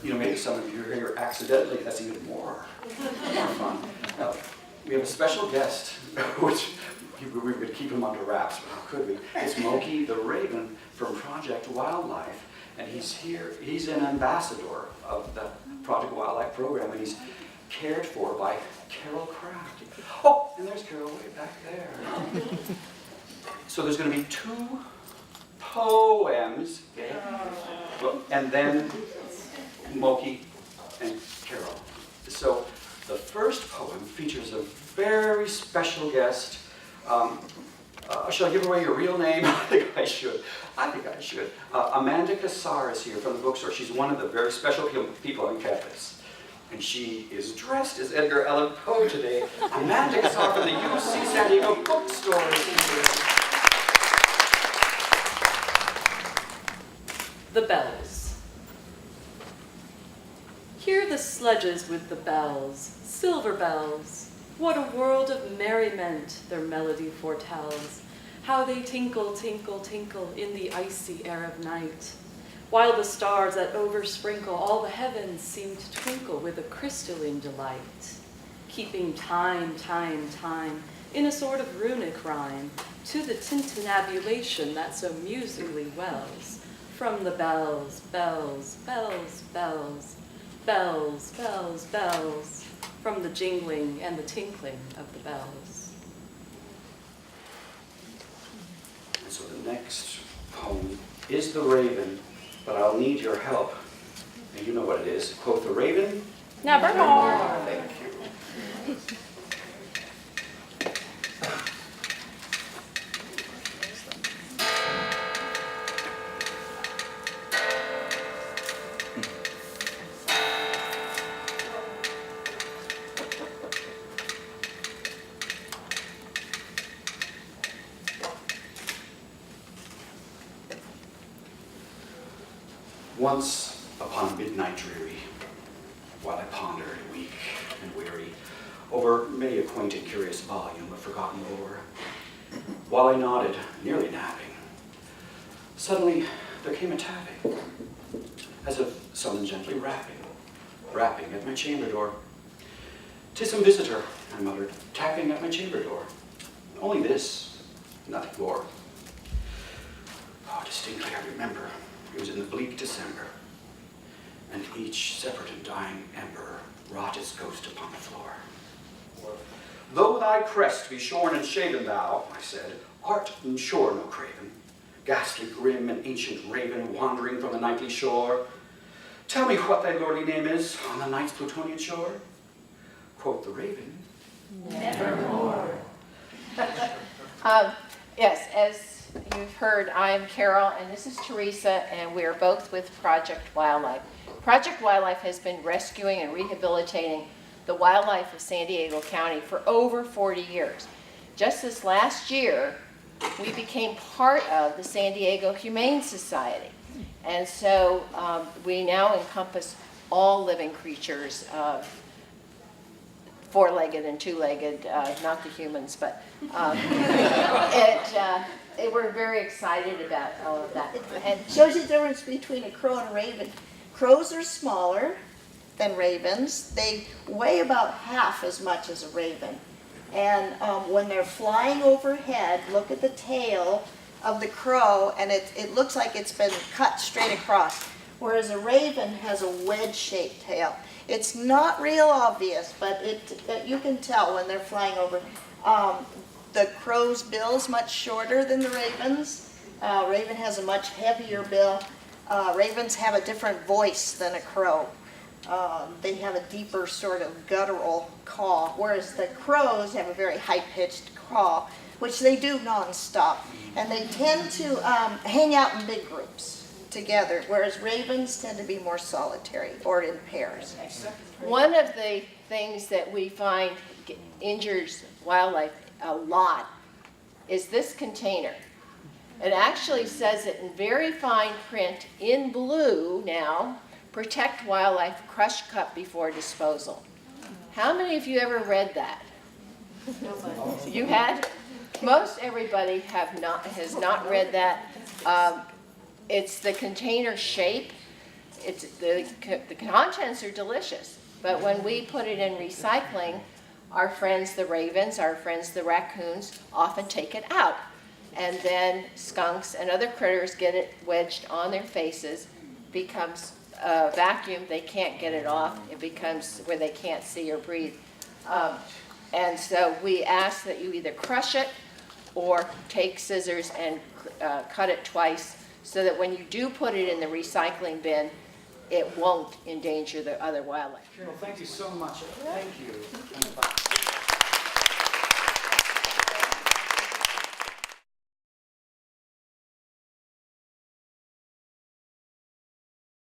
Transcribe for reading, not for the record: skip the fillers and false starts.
Maybe some of you are here accidentally. That's even more fun. We have a special guest, which we would keep him under wraps, but how could we? It's Quoth the Raven from Project Wildlife, and he's here. He's an ambassador of the Project Wildlife program, and he's cared for by Carol Craft. Oh, and there's Carol way back there. So there's going to be 2 poems, okay? And then Moki and Carol. So the first poem features a very special guest. Shall I give away your real name? I think I should. Amanda Cassar is here from the bookstore. She's one of the very special people on campus. And she is dressed as Edgar Allan Poe today. Amanda Cassar from the UC San Diego bookstore is here. The bells. Hear the sledges with the bells, silver bells. What a world of merriment their melody foretells. How they tinkle, tinkle, tinkle in the icy air of night. While the stars that oversprinkle all the heavens seem to twinkle with a crystalline delight. Keeping time, time, time in a sort of runic rhyme to the tintinnabulation that so musically wells from the bells, bells, bells, bells, bells, bells, bells, from the jingling and the tinkling of the bells. And so the next poem is The Raven, but I'll need your help. And you know what it is. Quoth the Raven. Nevermore. Thank you. Once upon a midnight dreary, while I pondered, weak and weary, over many a quaint and curious volume of forgotten lore, while I nodded, nearly napping, suddenly there came a tapping, as of someone gently rapping at my chamber door. "'Tis some visitor," I muttered, "tapping at my chamber door. Only this, nothing more." Oh, distinctly I remember. It was in the bleak December, and each separate and dying ember wrought its ghost upon the floor. "Though thy crest be shorn and shaven, thou," I said, "art sure no craven, ghastly grim and ancient raven wandering from the nightly shore. Tell me what thy lordly name is on the night's Plutonian shore." Quoth the Raven, "Nevermore." Yes, as you've heard, I'm Carol, and this is Teresa, and we are both with Project Wildlife. Project Wildlife has been rescuing and rehabilitating the wildlife of San Diego County for over 40 years. Just this last year, we became part of the San Diego Humane Society. And so we now encompass all living creatures, four-legged and two-legged, not the humans, but we're very excited about all of that. And it shows you the difference between a crow and a raven. Crows are smaller than ravens. They weigh about half as much as a raven. And when they're flying overhead, look at the tail of the crow, and it looks like it's been cut straight across, whereas a raven has a wedge-shaped tail. It's not real obvious, but you can tell when they're flying over. The crow's bill is much shorter than the raven's. Raven has a much heavier bill. Ravens have a different voice than a crow. They have a deeper sort of guttural caw, whereas the crows have a very high-pitched caw, which they do nonstop. And they tend to hang out in big groups together, whereas ravens tend to be more solitary or in pairs. One of the things that we find injures wildlife a lot is this container. It actually says it in very fine print in blue now, "Protect wildlife, crush cut before disposal." How many of you ever read that? You had? Most everybody has not read that. It's the container shape. the contents are delicious, but when we put it in recycling, our friends the ravens, our friends the raccoons often take it out. And then skunks and other critters get it wedged on their faces, becomes a vacuum, they can't get it off, it becomes where they can't see or breathe. And so we ask that you either crush it or take scissors and cut it twice so that when you do put it in the recycling bin, it won't endanger the other wildlife. Well, thank you so much. Thank you.